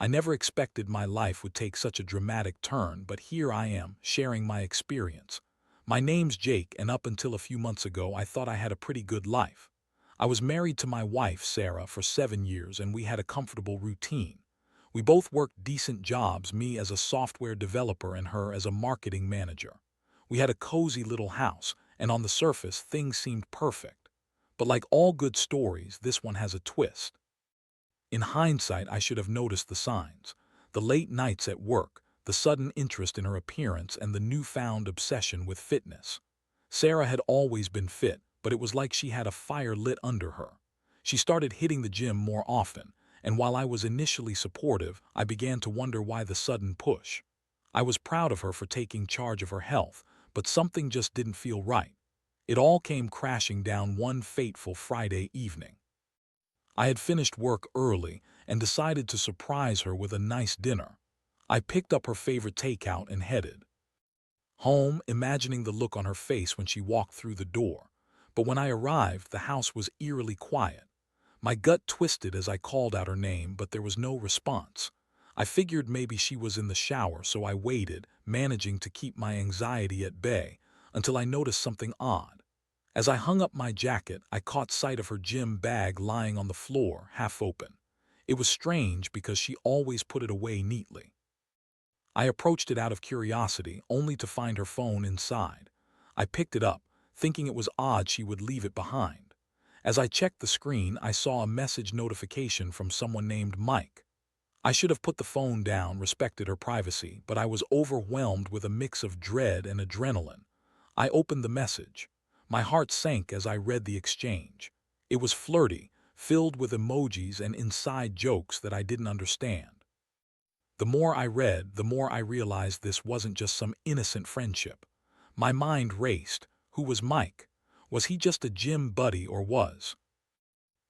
I never expected my life would take such a dramatic turn, but here I am, sharing my experience. My name's Jake, and up until a few months ago, I thought I had a pretty good life. I was married to my wife, Sarah, for 7 years, and we had a comfortable routine. We both worked decent jobs, me as a software developer and her as a marketing manager. We had a cozy little house, and on the surface, things seemed perfect. But like all good stories, this one has a twist. In hindsight, I should have noticed the signs. The late nights at work, the sudden interest in her appearance, and the newfound obsession with fitness. Sarah had always been fit, but it was like she had a fire lit under her. She started hitting the gym more often, and while I was initially supportive, I began to wonder why the sudden push. I was proud of her for taking charge of her health, but something just didn't feel right. It all came crashing down one fateful Friday evening. I had finished work early and decided to surprise her with a nice dinner. I picked up her favorite takeout and headed home, imagining the look on her face when she walked through the door. But when I arrived, the house was eerily quiet. My gut twisted as I called out her name, but there was no response. I figured maybe she was in the shower, so I waited, managing to keep my anxiety at bay, until I noticed something odd. As I hung up my jacket, I caught sight of her gym bag lying on the floor, half open. It was strange because she always put it away neatly. I approached it out of curiosity, only to find her phone inside. I picked it up, thinking it was odd she would leave it behind. As I checked the screen, I saw a message notification from someone named Mike. I should have put the phone down, respected her privacy, but I was overwhelmed with a mix of dread and adrenaline. I opened the message. My heart sank as I read the exchange. It was flirty, filled with emojis and inside jokes that I didn't understand. The more I read, the more I realized this wasn't just some innocent friendship. My mind raced. Who was Mike? Was he just a gym buddy, or was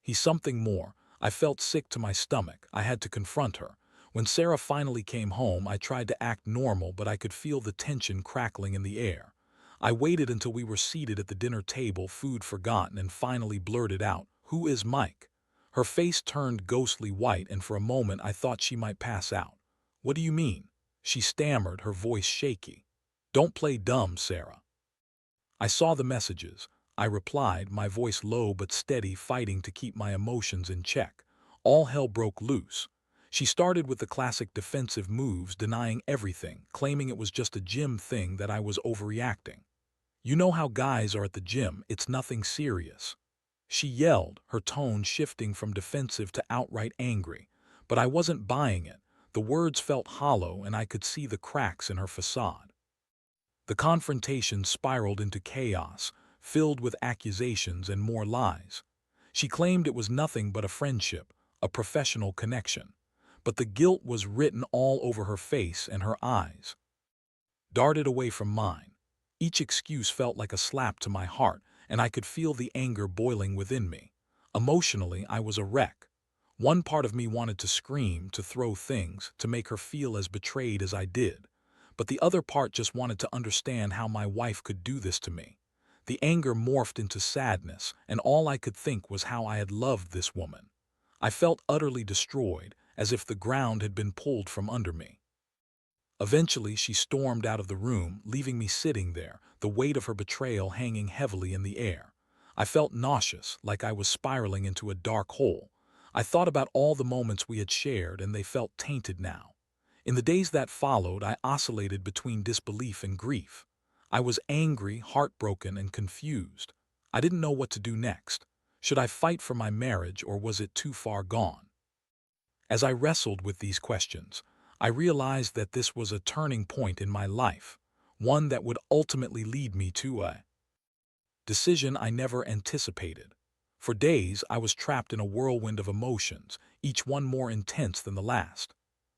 he something more? I felt sick to my stomach. I had to confront her. When Sarah finally came home, I tried to act normal, but I could feel the tension crackling in the air. I waited until we were seated at the dinner table, food forgotten, and finally blurted out, "Who is Mike?" Her face turned ghostly white, and for a moment I thought she might pass out. "What do you mean?" she stammered, her voice shaky. "Don't play dumb, Sarah." "I saw the messages," I replied, my voice low but steady, fighting to keep my emotions in check. All hell broke loose. She started with the classic defensive moves, denying everything, claiming it was just a gym thing, that I was overreacting. "You know how guys are at the gym, it's nothing serious," she yelled, her tone shifting from defensive to outright angry. But I wasn't buying it. The words felt hollow, and I could see the cracks in her facade. The confrontation spiraled into chaos, filled with accusations and more lies. She claimed it was nothing but a friendship, a professional connection. But the guilt was written all over her face, and her eyes darted away from mine. Each excuse felt like a slap to my heart, and I could feel the anger boiling within me. Emotionally, I was a wreck. One part of me wanted to scream, to throw things, to make her feel as betrayed as I did. But the other part just wanted to understand how my wife could do this to me. The anger morphed into sadness, and all I could think was how I had loved this woman. I felt utterly destroyed, as if the ground had been pulled from under me. Eventually, she stormed out of the room, leaving me sitting there, the weight of her betrayal hanging heavily in the air. I felt nauseous, like I was spiraling into a dark hole. I thought about all the moments we had shared, and they felt tainted now. In the days that followed, I oscillated between disbelief and grief. I was angry, heartbroken, and confused. I didn't know what to do next. Should I fight for my marriage, or was it too far gone? As I wrestled with these questions, I realized that this was a turning point in my life, one that would ultimately lead me to a decision I never anticipated. For days, I was trapped in a whirlwind of emotions, each one more intense than the last.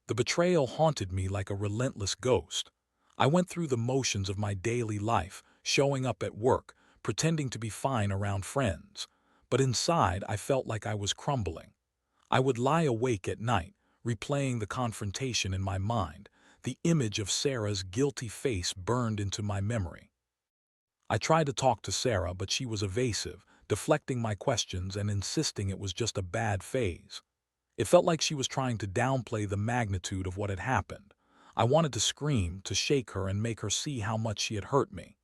The betrayal haunted me like a relentless ghost. I went through the motions of my daily life, showing up at work, pretending to be fine around friends. But inside, I felt like I was crumbling. I would lie awake at night, replaying the confrontation in my mind. The image of Sarah's guilty face burned into my memory. I tried to talk to Sarah, but she was evasive, deflecting my questions and insisting it was just a bad phase. It felt like she was trying to downplay the magnitude of what had happened. I wanted to scream, to shake her and make her see how much she had hurt me.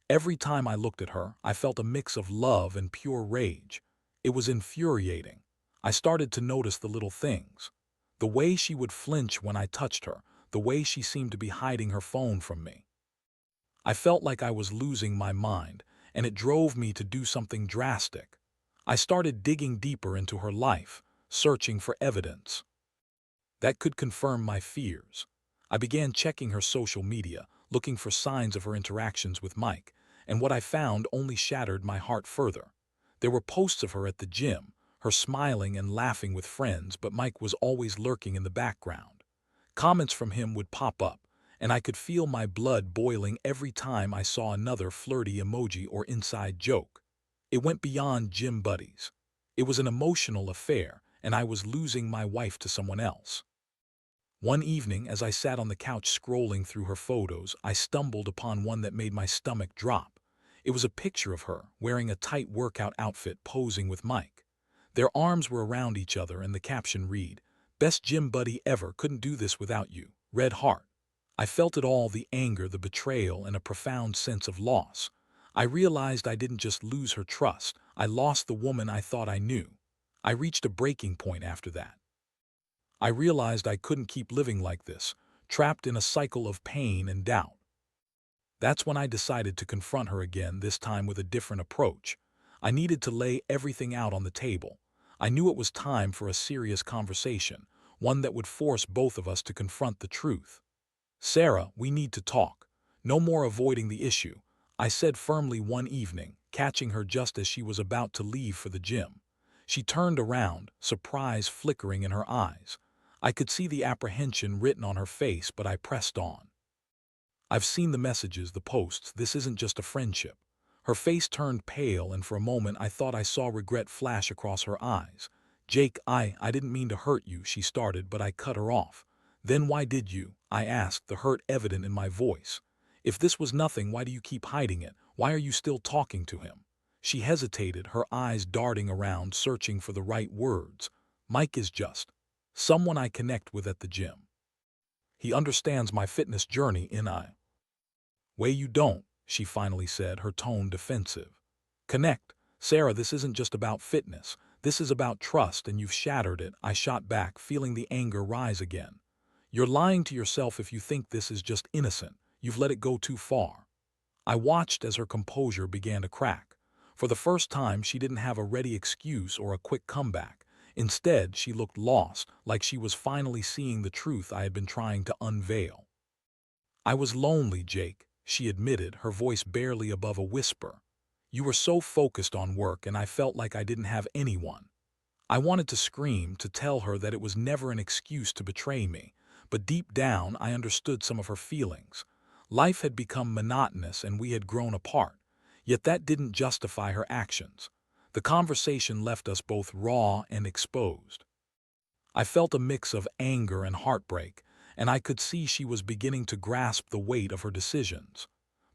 Every time I looked at her, I felt a mix of love and pure rage. It was infuriating. I started to notice the little things. The way she would flinch when I touched her, the way she seemed to be hiding her phone from me. I felt like I was losing my mind, and it drove me to do something drastic. I started digging deeper into her life, searching for evidence that could confirm my fears. I began checking her social media, looking for signs of her interactions with Mike, and what I found only shattered my heart further. There were posts of her at the gym, her smiling and laughing with friends, but Mike was always lurking in the background. Comments from him would pop up, and I could feel my blood boiling every time I saw another flirty emoji or inside joke. It went beyond gym buddies. It was an emotional affair, and I was losing my wife to someone else. One evening, as I sat on the couch scrolling through her photos, I stumbled upon one that made my stomach drop. It was a picture of her, wearing a tight workout outfit, posing with Mike. Their arms were around each other, and the caption read, "Best gym buddy ever, couldn't do this without you, red heart." I felt it all, the anger, the betrayal, and a profound sense of loss. I realized I didn't just lose her trust, I lost the woman I thought I knew. I reached a breaking point after that. I realized I couldn't keep living like this, trapped in a cycle of pain and doubt. That's when I decided to confront her again, this time with a different approach. I needed to lay everything out on the table. I knew it was time for a serious conversation, one that would force both of us to confront the truth. "Sarah, we need to talk. No more avoiding the issue," I said firmly one evening, catching her just as she was about to leave for the gym. She turned around, surprise flickering in her eyes. I could see the apprehension written on her face, but I pressed on. "I've seen the messages, the posts. This isn't just a friendship." Her face turned pale, and for a moment I thought I saw regret flash across her eyes. "Jake, I didn't mean to hurt you," she started, but I cut her off. "Then why did you?" I asked, the hurt evident in my voice. "If this was nothing, why do you keep hiding it? Why are you still talking to him?" She hesitated, her eyes darting around, searching for the right words. "Mike is just someone I connect with at the gym. He understands my fitness journey in a way you don't," she finally said, her tone defensive. "Connect? Sarah, this isn't just about fitness. This is about trust, and you've shattered it," I shot back, feeling the anger rise again. "You're lying to yourself if you think this is just innocent. You've let it go too far." I watched as her composure began to crack. For the first time, she didn't have a ready excuse or a quick comeback. Instead, she looked lost, like she was finally seeing the truth I had been trying to unveil. "I was lonely, Jake," she admitted, her voice barely above a whisper. "You were so focused on work, and I felt like I didn't have anyone." I wanted to scream, to tell her that it was never an excuse to betray me, but deep down I understood some of her feelings. Life had become monotonous and we had grown apart, yet that didn't justify her actions. The conversation left us both raw and exposed. I felt a mix of anger and heartbreak, and I could see she was beginning to grasp the weight of her decisions.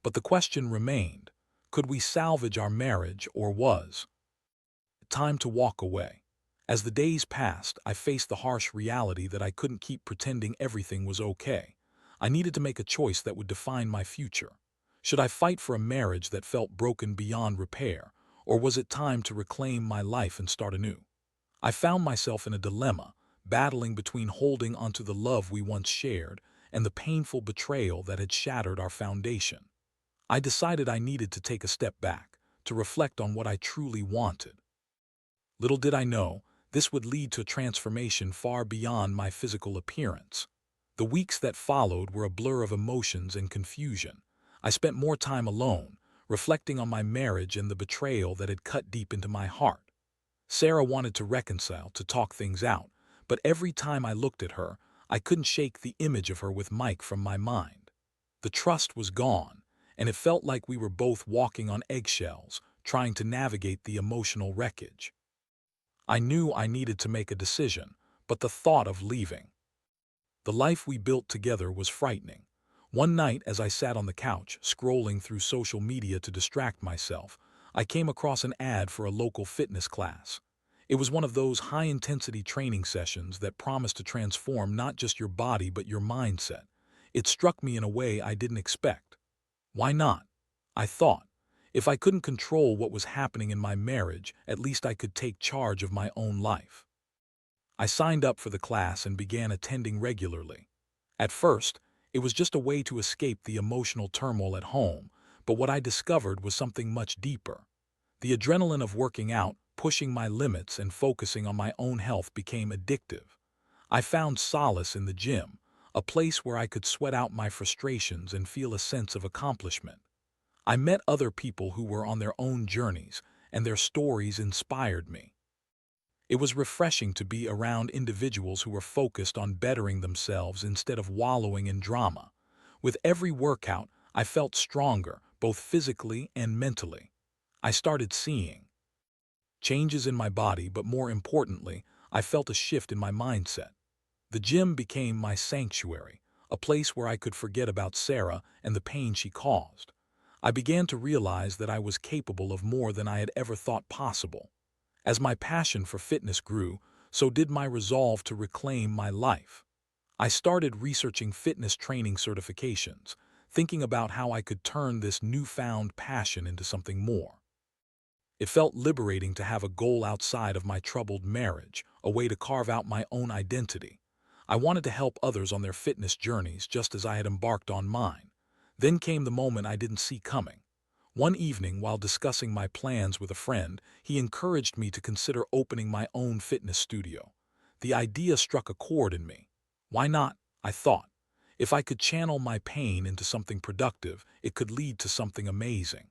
But the question remained, could we salvage our marriage, or was it time to walk away? As the days passed, I faced the harsh reality that I couldn't keep pretending everything was okay. I needed to make a choice that would define my future. Should I fight for a marriage that felt broken beyond repair, or was it time to reclaim my life and start anew? I found myself in a dilemma, battling between holding onto the love we once shared and the painful betrayal that had shattered our foundation. I decided I needed to take a step back, to reflect on what I truly wanted. Little did I know, this would lead to a transformation far beyond my physical appearance. The weeks that followed were a blur of emotions and confusion. I spent more time alone, reflecting on my marriage and the betrayal that had cut deep into my heart. Sarah wanted to reconcile, to talk things out, but every time I looked at her, I couldn't shake the image of her with Mike from my mind. The trust was gone, and it felt like we were both walking on eggshells, trying to navigate the emotional wreckage. I knew I needed to make a decision, but the thought of leaving the life we built together was frightening. One night, as I sat on the couch, scrolling through social media to distract myself, I came across an ad for a local fitness class. It was one of those high-intensity training sessions that promised to transform not just your body but your mindset. It struck me in a way I didn't expect. Why not? I thought. If I couldn't control what was happening in my marriage, at least I could take charge of my own life. I signed up for the class and began attending regularly. At first, it was just a way to escape the emotional turmoil at home, but what I discovered was something much deeper. The adrenaline of working out, pushing my limits, and focusing on my own health became addictive. I found solace in the gym, a place where I could sweat out my frustrations and feel a sense of accomplishment. I met other people who were on their own journeys, and their stories inspired me. It was refreshing to be around individuals who were focused on bettering themselves instead of wallowing in drama. With every workout, I felt stronger, both physically and mentally. I started seeing changes in my body, but more importantly, I felt a shift in my mindset. The gym became my sanctuary, a place where I could forget about Sarah and the pain she caused. I began to realize that I was capable of more than I had ever thought possible. As my passion for fitness grew, so did my resolve to reclaim my life. I started researching fitness training certifications, thinking about how I could turn this newfound passion into something more. It felt liberating to have a goal outside of my troubled marriage, a way to carve out my own identity. I wanted to help others on their fitness journeys just as I had embarked on mine. Then came the moment I didn't see coming. One evening, while discussing my plans with a friend, he encouraged me to consider opening my own fitness studio. The idea struck a chord in me. Why not? I thought. If I could channel my pain into something productive, it could lead to something amazing.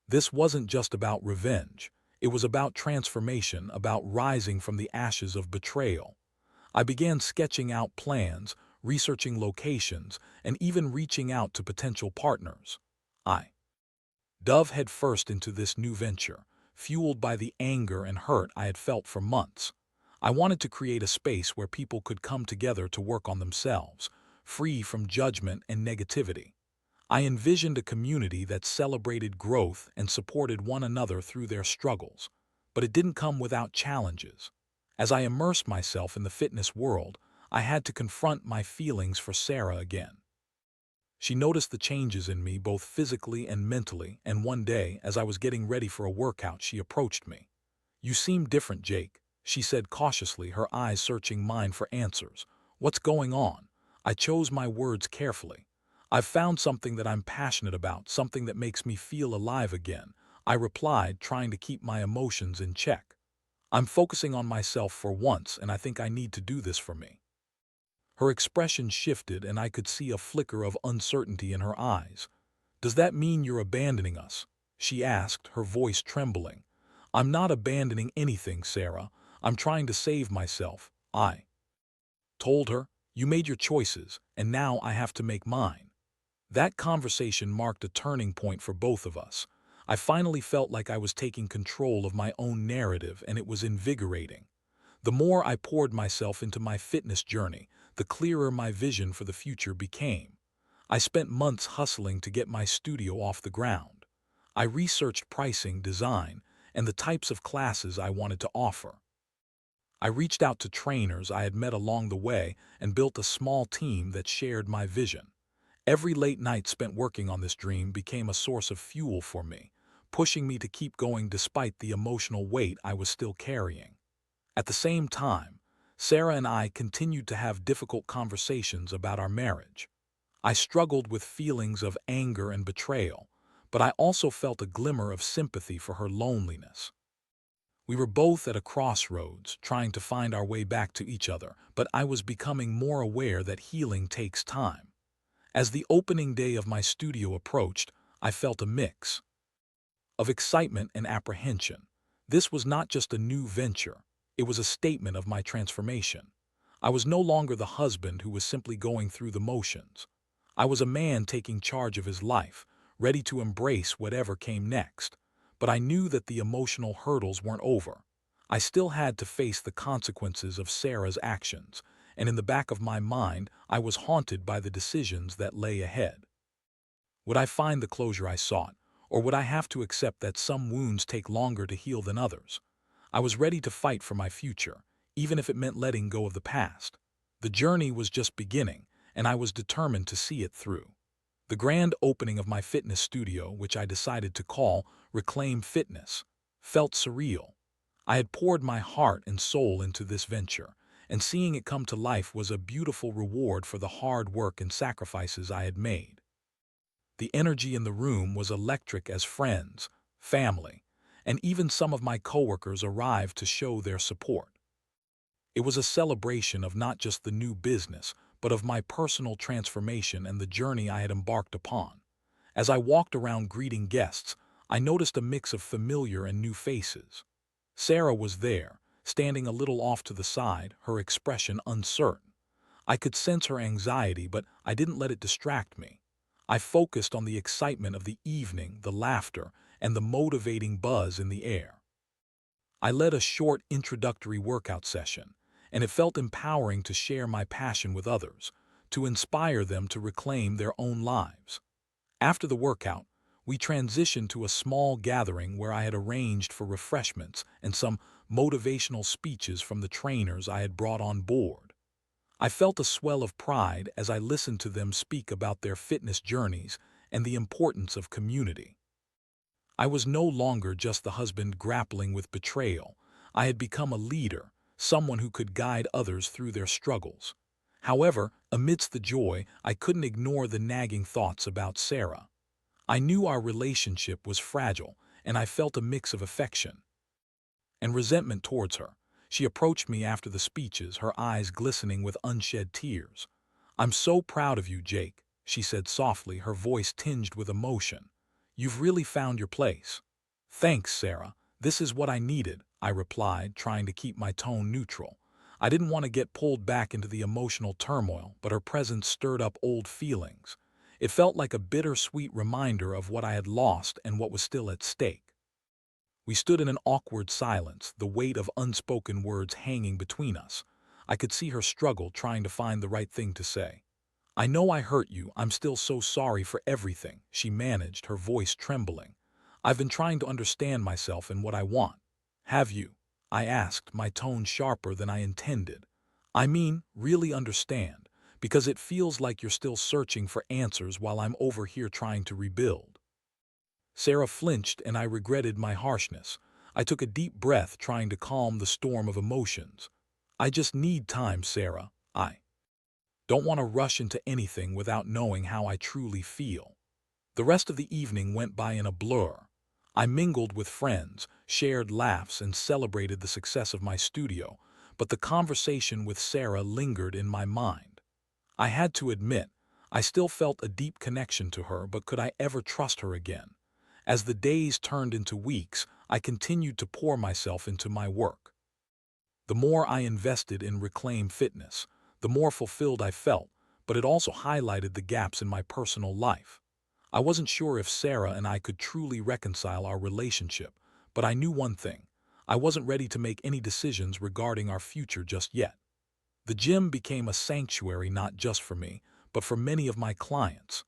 This wasn't just about revenge. It was about transformation, about rising from the ashes of betrayal. I began sketching out plans, researching locations, and even reaching out to potential partners. I dove headfirst into this new venture, fueled by the anger and hurt I had felt for months. I wanted to create a space where people could come together to work on themselves, free from judgment and negativity. I envisioned a community that celebrated growth and supported one another through their struggles. But it didn't come without challenges. As I immersed myself in the fitness world, I had to confront my feelings for Sarah again. She noticed the changes in me both physically and mentally, and one day, as I was getting ready for a workout, she approached me. "You seem different, Jake," she said cautiously, her eyes searching mine for answers. "What's going on?" I chose my words carefully. "I've found something that I'm passionate about, something that makes me feel alive again," I replied, trying to keep my emotions in check. "I'm focusing on myself for once, and I think I need to do this for me." Her expression shifted, and I could see a flicker of uncertainty in her eyes. "Does that mean you're abandoning us?" she asked, her voice trembling. "I'm not abandoning anything, Sarah. I'm trying to save myself," I told her. "You made your choices, and now I have to make mine." That conversation marked a turning point for both of us. I finally felt like I was taking control of my own narrative, and it was invigorating. The more I poured myself into my fitness journey, the clearer my vision for the future became. I spent months hustling to get my studio off the ground. I researched pricing, design, and the types of classes I wanted to offer. I reached out to trainers I had met along the way and built a small team that shared my vision. Every late night spent working on this dream became a source of fuel for me, pushing me to keep going despite the emotional weight I was still carrying. At the same time, Sarah and I continued to have difficult conversations about our marriage. I struggled with feelings of anger and betrayal, but I also felt a glimmer of sympathy for her loneliness. We were both at a crossroads, trying to find our way back to each other, but I was becoming more aware that healing takes time. As the opening day of my studio approached, I felt a mix of excitement and apprehension. This was not just a new venture, it was a statement of my transformation. I was no longer the husband who was simply going through the motions. I was a man taking charge of his life, ready to embrace whatever came next. But I knew that the emotional hurdles weren't over. I still had to face the consequences of Sarah's actions, and in the back of my mind, I was haunted by the decisions that lay ahead. Would I find the closure I sought, or would I have to accept that some wounds take longer to heal than others? I was ready to fight for my future, even if it meant letting go of the past. The journey was just beginning, and I was determined to see it through. The grand opening of my fitness studio, which I decided to call Reclaim Fitness, felt surreal. I had poured my heart and soul into this venture, and seeing it come to life was a beautiful reward for the hard work and sacrifices I had made. The energy in the room was electric as friends, family, and even some of my coworkers arrived to show their support. It was a celebration of not just the new business, but of my personal transformation and the journey I had embarked upon. As I walked around greeting guests, I noticed a mix of familiar and new faces. Sarah was there, standing a little off to the side, her expression uncertain. I could sense her anxiety, but I didn't let it distract me. I focused on the excitement of the evening, the laughter, and the motivating buzz in the air. I led a short introductory workout session, and it felt empowering to share my passion with others, to inspire them to reclaim their own lives. After the workout, we transitioned to a small gathering where I had arranged for refreshments and some motivational speeches from the trainers I had brought on board. I felt a swell of pride as I listened to them speak about their fitness journeys and the importance of community. I was no longer just the husband grappling with betrayal. I had become a leader, someone who could guide others through their struggles. However, amidst the joy, I couldn't ignore the nagging thoughts about Sarah. I knew our relationship was fragile, and I felt a mix of affection and resentment towards her. She approached me after the speeches, her eyes glistening with unshed tears. "I'm so proud of you, Jake," she said softly, her voice tinged with emotion. "You've really found your place." "Thanks, Sarah. This is what I needed," I replied, trying to keep my tone neutral. I didn't want to get pulled back into the emotional turmoil, but her presence stirred up old feelings. It felt like a bittersweet reminder of what I had lost and what was still at stake. We stood in an awkward silence, the weight of unspoken words hanging between us. I could see her struggle, trying to find the right thing to say. "I know I hurt you. I'm still so sorry for everything," she managed, her voice trembling. "I've been trying to understand myself and what I want." "Have you?" I asked, my tone sharper than I intended. "I mean, really understand, because it feels like you're still searching for answers while I'm over here trying to rebuild." Sarah flinched, and I regretted my harshness. I took a deep breath, trying to calm the storm of emotions. "I just need time, Sarah. I don't want to rush into anything without knowing how I truly feel." The rest of the evening went by in a blur. I mingled with friends, shared laughs, and celebrated the success of my studio, but the conversation with Sarah lingered in my mind. I had to admit, I still felt a deep connection to her, but could I ever trust her again? As the days turned into weeks, I continued to pour myself into my work. The more I invested in Reclaim Fitness, the more fulfilled I felt, but it also highlighted the gaps in my personal life. I wasn't sure if Sarah and I could truly reconcile our relationship, but I knew one thing: I wasn't ready to make any decisions regarding our future just yet. The gym became a sanctuary not just for me, but for many of my clients.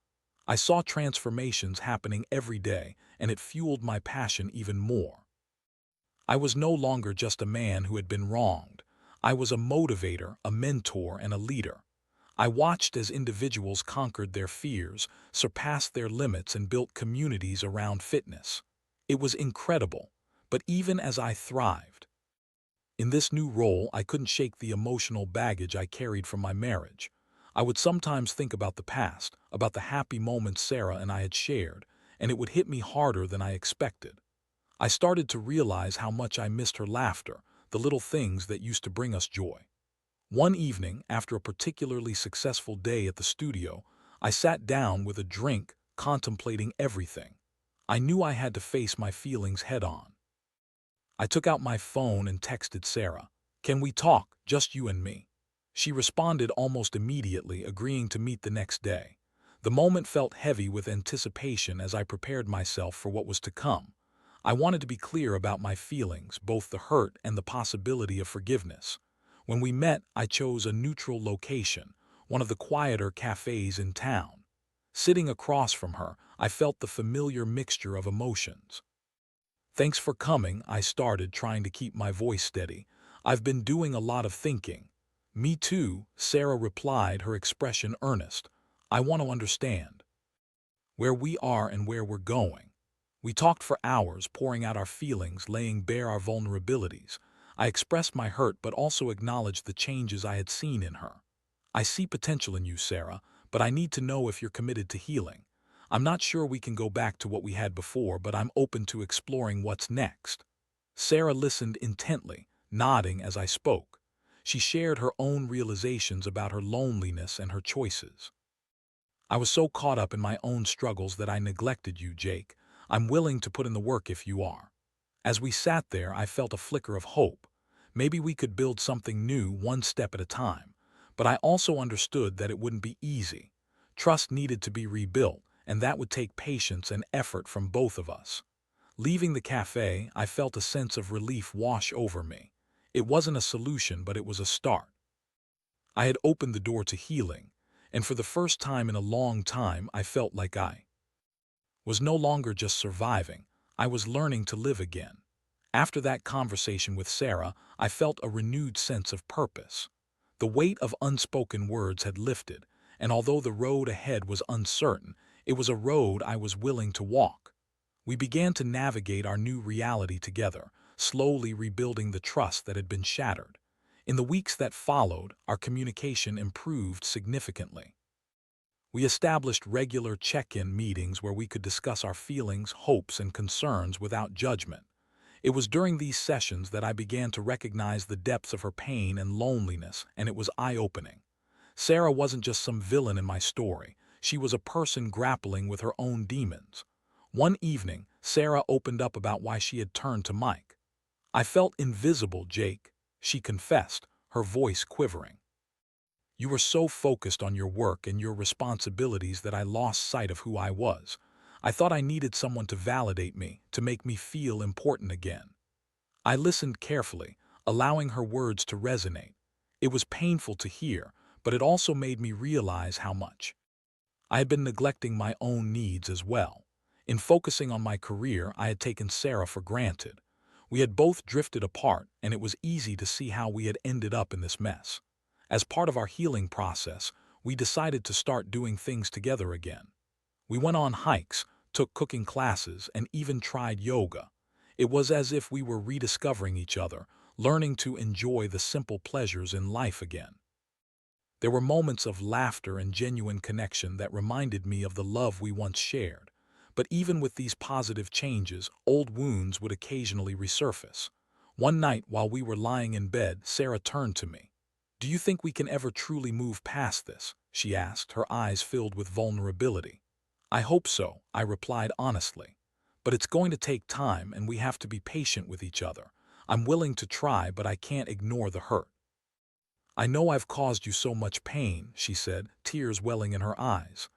I saw transformations happening every day, and it fueled my passion even more. I was no longer just a man who had been wronged. I was a motivator, a mentor, and a leader. I watched as individuals conquered their fears, surpassed their limits, and built communities around fitness. It was incredible, but even as I thrived in this new role, I couldn't shake the emotional baggage I carried from my marriage. I would sometimes think about the past, about the happy moments Sarah and I had shared, and it would hit me harder than I expected. I started to realize how much I missed her laughter, the little things that used to bring us joy. One evening, after a particularly successful day at the studio, I sat down with a drink, contemplating everything. I knew I had to face my feelings head-on. I took out my phone and texted Sarah, "Can we talk, just you and me?" She responded almost immediately, agreeing to meet the next day. The moment felt heavy with anticipation as I prepared myself for what was to come. I wanted to be clear about my feelings, both the hurt and the possibility of forgiveness. When we met, I chose a neutral location, one of the quieter cafes in town. Sitting across from her, I felt the familiar mixture of emotions. Thanks for coming, I started, trying to keep my voice steady. I've been doing a lot of thinking. Me too, Sarah replied, her expression earnest. I want to understand where we are and where we're going. We talked for hours, pouring out our feelings, laying bare our vulnerabilities. I expressed my hurt but also acknowledged the changes I had seen in her. I see potential in you, Sarah, but I need to know if you're committed to healing. I'm not sure we can go back to what we had before, but I'm open to exploring what's next. Sarah listened intently, nodding as I spoke. She shared her own realizations about her loneliness and her choices. I was so caught up in my own struggles that I neglected you, Jake. I'm willing to put in the work if you are. As we sat there, I felt a flicker of hope. Maybe we could build something new one step at a time. But I also understood that it wouldn't be easy. Trust needed to be rebuilt, and that would take patience and effort from both of us. Leaving the cafe, I felt a sense of relief wash over me. It wasn't a solution, but it was a start. I had opened the door to healing, and for the first time in a long time, I felt like I was no longer just surviving. I was learning to live again. After that conversation with Sarah, I felt a renewed sense of purpose. The weight of unspoken words had lifted, and although the road ahead was uncertain, it was a road I was willing to walk. We began to navigate our new reality together, slowly rebuilding the trust that had been shattered. In the weeks that followed, our communication improved significantly. We established regular check-in meetings where we could discuss our feelings, hopes, and concerns without judgment. It was during these sessions that I began to recognize the depths of her pain and loneliness, and it was eye-opening. Sarah wasn't just some villain in my story. She was a person grappling with her own demons. One evening, Sarah opened up about why she had turned to Mike. I felt invisible, Jake, she confessed, her voice quivering. You were so focused on your work and your responsibilities that I lost sight of who I was. I thought I needed someone to validate me, to make me feel important again. I listened carefully, allowing her words to resonate. It was painful to hear, but it also made me realize how much I had been neglecting my own needs as well. In focusing on my career, I had taken Sarah for granted. We had both drifted apart, and it was easy to see how we had ended up in this mess. As part of our healing process, we decided to start doing things together again. We went on hikes, took cooking classes, and even tried yoga. It was as if we were rediscovering each other, learning to enjoy the simple pleasures in life again. There were moments of laughter and genuine connection that reminded me of the love we once shared. But even with these positive changes, old wounds would occasionally resurface. One night, while we were lying in bed, Sarah turned to me. "Do you think we can ever truly move past this?" she asked, her eyes filled with vulnerability. "I hope so," I replied honestly. "But it's going to take time, and we have to be patient with each other. I'm willing to try, but I can't ignore the hurt." "I know I've caused you so much pain," she said, tears welling in her eyes.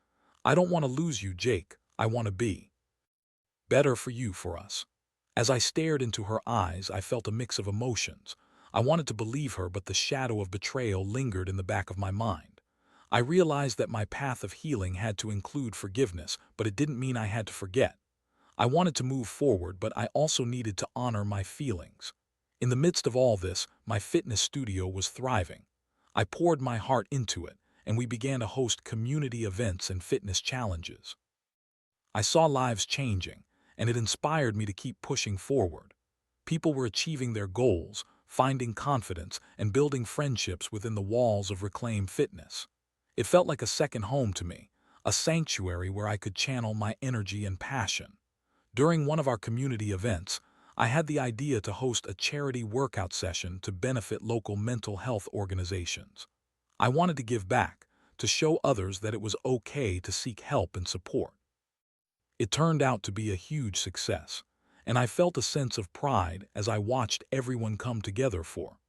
"I don't want to lose you, Jake. I want to be better for you, for us." As I stared into her eyes, I felt a mix of emotions. I wanted to believe her, but the shadow of betrayal lingered in the back of my mind. I realized that my path of healing had to include forgiveness, but it didn't mean I had to forget. I wanted to move forward, but I also needed to honor my feelings. In the midst of all this, my fitness studio was thriving. I poured my heart into it, and we began to host community events and fitness challenges. I saw lives changing, and it inspired me to keep pushing forward. People were achieving their goals, finding confidence, and building friendships within the walls of Reclaim Fitness. It felt like a second home to me, a sanctuary where I could channel my energy and passion. During one of our community events, I had the idea to host a charity workout session to benefit local mental health organizations. I wanted to give back, to show others that it was okay to seek help and support. It turned out to be a huge success, and I felt a sense of pride as I watched everyone come together for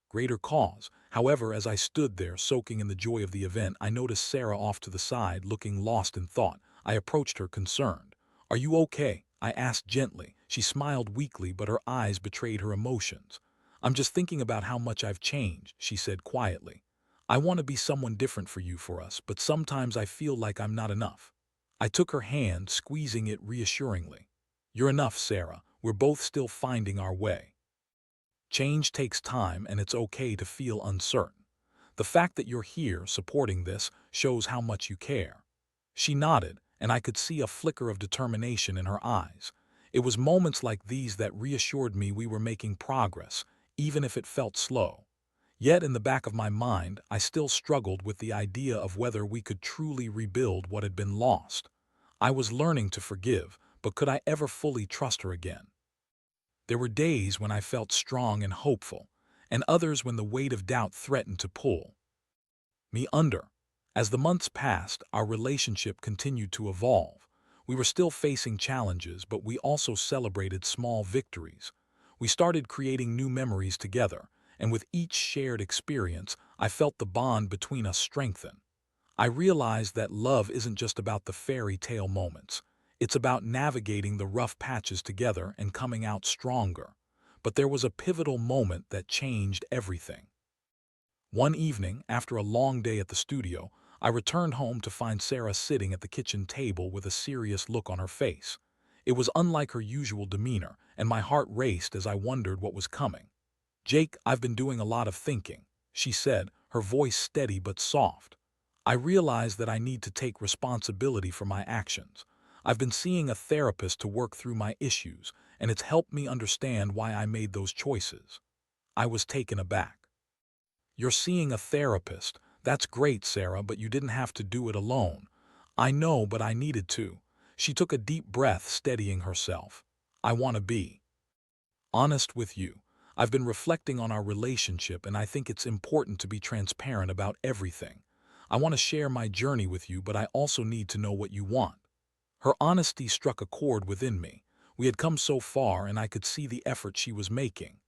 greater cause. However, as I stood there soaking in the joy of the event, I noticed Sarah off to the side, looking lost in thought. I approached her concerned. "Are you okay?" I asked gently. She smiled weakly, but her eyes betrayed her emotions. "I'm just thinking about how much I've changed," she said quietly. "I want to be someone different for you, for us, but sometimes I feel like I'm not enough." I took her hand, squeezing it reassuringly. "You're enough, Sarah. We're both still finding our way. Change takes time, and it's okay to feel uncertain. The fact that you're here supporting this shows how much you care." She nodded, and I could see a flicker of determination in her eyes. It was moments like these that reassured me we were making progress, even if it felt slow. Yet in the back of my mind, I still struggled with the idea of whether we could truly rebuild what had been lost. I was learning to forgive, but could I ever fully trust her again? There were days when I felt strong and hopeful, and others when the weight of doubt threatened to pull me under. As the months passed, our relationship continued to evolve. We were still facing challenges, but we also celebrated small victories. We started creating new memories together, and with each shared experience, I felt the bond between us strengthen. I realized that love isn't just about the fairy tale moments. It's about navigating the rough patches together and coming out stronger. But there was a pivotal moment that changed everything. One evening, after a long day at the studio, I returned home to find Sarah sitting at the kitchen table with a serious look on her face. It was unlike her usual demeanor, and my heart raced as I wondered what was coming. "Jake, I've been doing a lot of thinking," she said, her voice steady but soft. "I realize that I need to take responsibility for my actions. I've been seeing a therapist to work through my issues, and it's helped me understand why I made those choices." I was taken aback. "You're seeing a therapist. That's great, Sarah, but you didn't have to do it alone." "I know, but I needed to." She took a deep breath, steadying herself. "I want to be honest with you. I've been reflecting on our relationship, and I think it's important to be transparent about everything. I want to share my journey with you, but I also need to know what you want." Her honesty struck a chord within me. We had come so far, and I could see the effort she was making.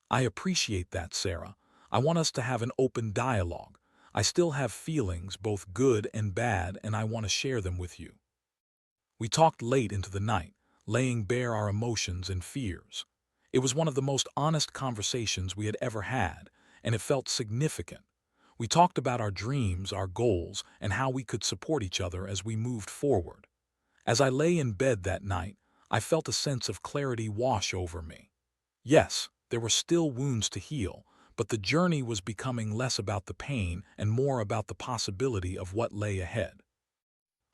"I appreciate that, Sarah. I want us to have an open dialogue. I still have feelings, both good and bad, and I want to share them with you." We talked late into the night, laying bare our emotions and fears. It was one of the most honest conversations we had ever had, and it felt significant. We talked about our dreams, our goals, and how we could support each other as we moved forward. As I lay in bed that night, I felt a sense of clarity wash over me. Yes, there were still wounds to heal, but the journey was becoming less about the pain and more about the possibility of what lay ahead.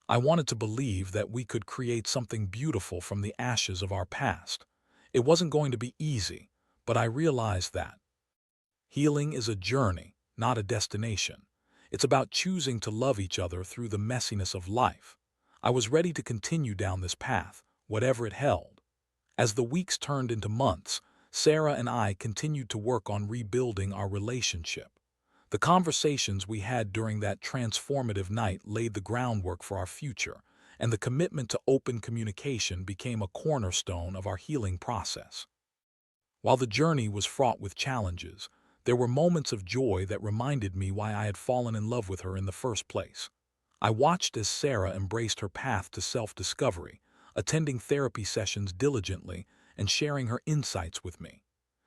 I wanted to believe that we could create something beautiful from the ashes of our past. It wasn't going to be easy, but I realized that healing is a journey, not a destination. It's about choosing to love each other through the messiness of life. I was ready to continue down this path, whatever it held. As the weeks turned into months, Sarah and I continued to work on rebuilding our relationship. The conversations we had during that transformative night laid the groundwork for our future, and the commitment to open communication became a cornerstone of our healing process. While the journey was fraught with challenges, there were moments of joy that reminded me why I had fallen in love with her in the first place. I watched as Sarah embraced her path to self-discovery, attending therapy sessions diligently and sharing her insights with me.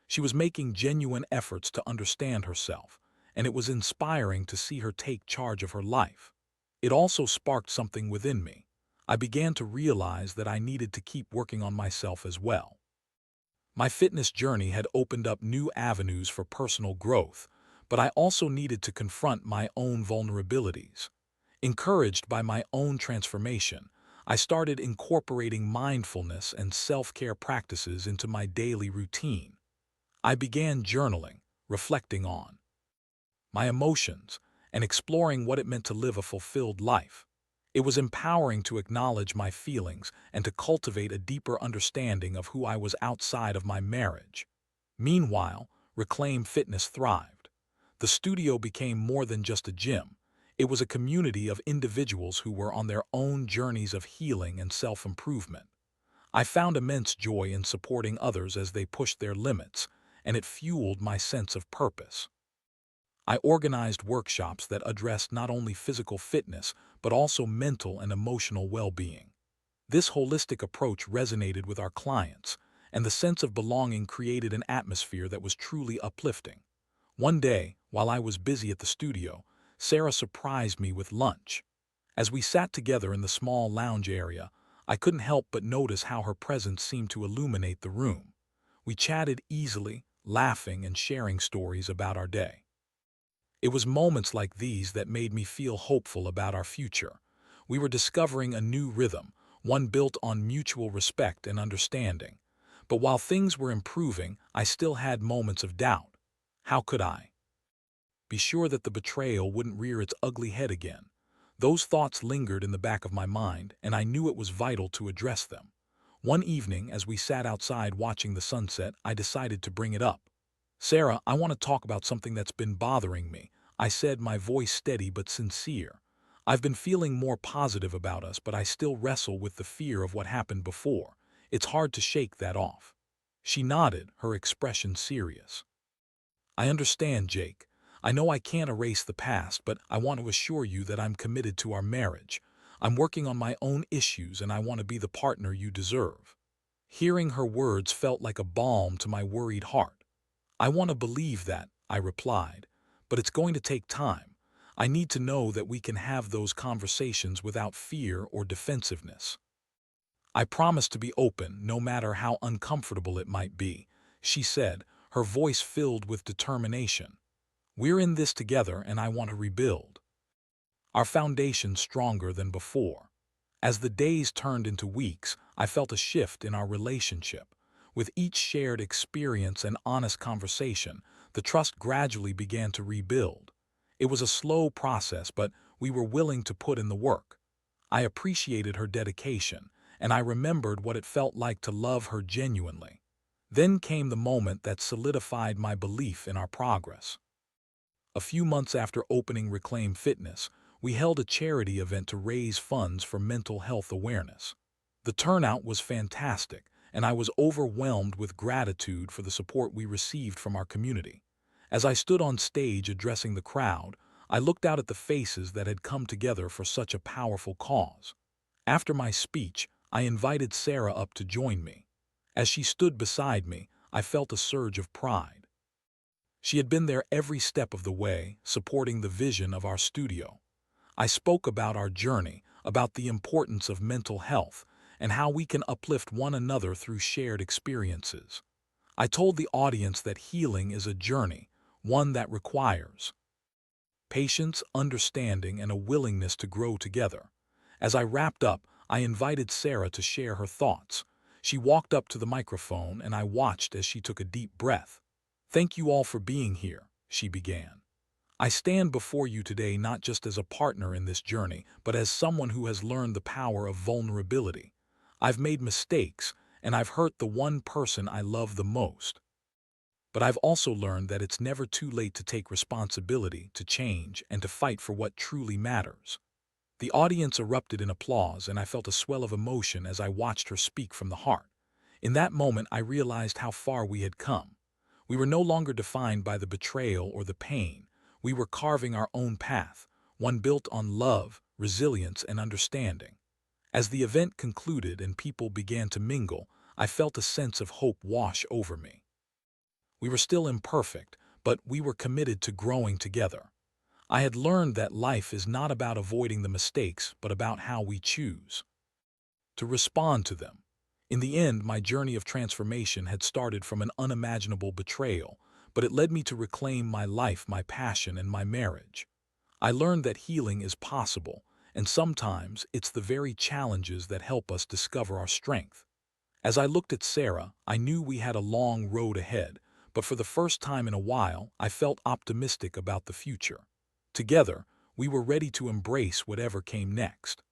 She was making genuine efforts to understand herself, and it was inspiring to see her take charge of her life. It also sparked something within me. I began to realize that I needed to keep working on myself as well. My fitness journey had opened up new avenues for personal growth, but I also needed to confront my own vulnerabilities. Encouraged by my own transformation, I started incorporating mindfulness and self-care practices into my daily routine. I began journaling, reflecting on my emotions, and exploring what it meant to live a fulfilled life. It was empowering to acknowledge my feelings and to cultivate a deeper understanding of who I was outside of my marriage. Meanwhile, Reclaim Fitness thrived. The studio became more than just a gym. It was a community of individuals who were on their own journeys of healing and self-improvement. I found immense joy in supporting others as they pushed their limits, and it fueled my sense of purpose. I organized workshops that addressed not only physical fitness, but also mental and emotional well-being. This holistic approach resonated with our clients, and the sense of belonging created an atmosphere that was truly uplifting. One day, while I was busy at the studio, Sarah surprised me with lunch. As we sat together in the small lounge area, I couldn't help but notice how her presence seemed to illuminate the room. We chatted easily, laughing and sharing stories about our day. It was moments like these that made me feel hopeful about our future. We were discovering a new rhythm, one built on mutual respect and understanding. But while things were improving, I still had moments of doubt. How could I be sure that the betrayal wouldn't rear its ugly head again? Those thoughts lingered in the back of my mind, and I knew it was vital to address them. One evening, as we sat outside watching the sunset, I decided to bring it up. "Sarah, I want to talk about something that's been bothering me," I said, my voice steady but sincere. "I've been feeling more positive about us, but I still wrestle with the fear of what happened before. It's hard to shake that off." She nodded, her expression serious. "I understand, Jake. I know I can't erase the past, but I want to assure you that I'm committed to our marriage. I'm working on my own issues, and I want to be the partner you deserve." Hearing her words felt like a balm to my worried heart. "I want to believe that," I replied, "but it's going to take time. I need to know that we can have those conversations without fear or defensiveness." "I promise to be open, no matter how uncomfortable it might be," she said, her voice filled with determination. "We're in this together, and I want to rebuild our foundation stronger than before." As the days turned into weeks, I felt a shift in our relationship. With each shared experience and honest conversation, the trust gradually began to rebuild. It was a slow process, but we were willing to put in the work. I appreciated her dedication, and I remembered what it felt like to love her genuinely. Then came the moment that solidified my belief in our progress. A few months after opening Reclaim Fitness, we held a charity event to raise funds for mental health awareness. The turnout was fantastic, and I was overwhelmed with gratitude for the support we received from our community. As I stood on stage addressing the crowd, I looked out at the faces that had come together for such a powerful cause. After my speech, I invited Sarah up to join me. As she stood beside me, I felt a surge of pride. She had been there every step of the way, supporting the vision of our studio. I spoke about our journey, about the importance of mental health, and how we can uplift one another through shared experiences. I told the audience that healing is a journey, one that requires patience, understanding, and a willingness to grow together. As I wrapped up, I invited Sarah to share her thoughts. She walked up to the microphone, and I watched as she took a deep breath. "Thank you all for being here," she began. "I stand before you today not just as a partner in this journey, but as someone who has learned the power of vulnerability. I've made mistakes, and I've hurt the one person I love the most. But I've also learned that it's never too late to take responsibility, to change, and to fight for what truly matters." The audience erupted in applause, and I felt a swell of emotion as I watched her speak from the heart. In that moment, I realized how far we had come. We were no longer defined by the betrayal or the pain. We were carving our own path, one built on love, resilience, and understanding. As the event concluded and people began to mingle, I felt a sense of hope wash over me. We were still imperfect, but we were committed to growing together. I had learned that life is not about avoiding the mistakes, but about how we choose to respond to them. In the end, my journey of transformation had started from an unimaginable betrayal, but it led me to reclaim my life, my passion, and my marriage. I learned that healing is possible, and sometimes it's the very challenges that help us discover our strength. As I looked at Sarah, I knew we had a long road ahead, but for the first time in a while, I felt optimistic about the future. Together, we were ready to embrace whatever came next.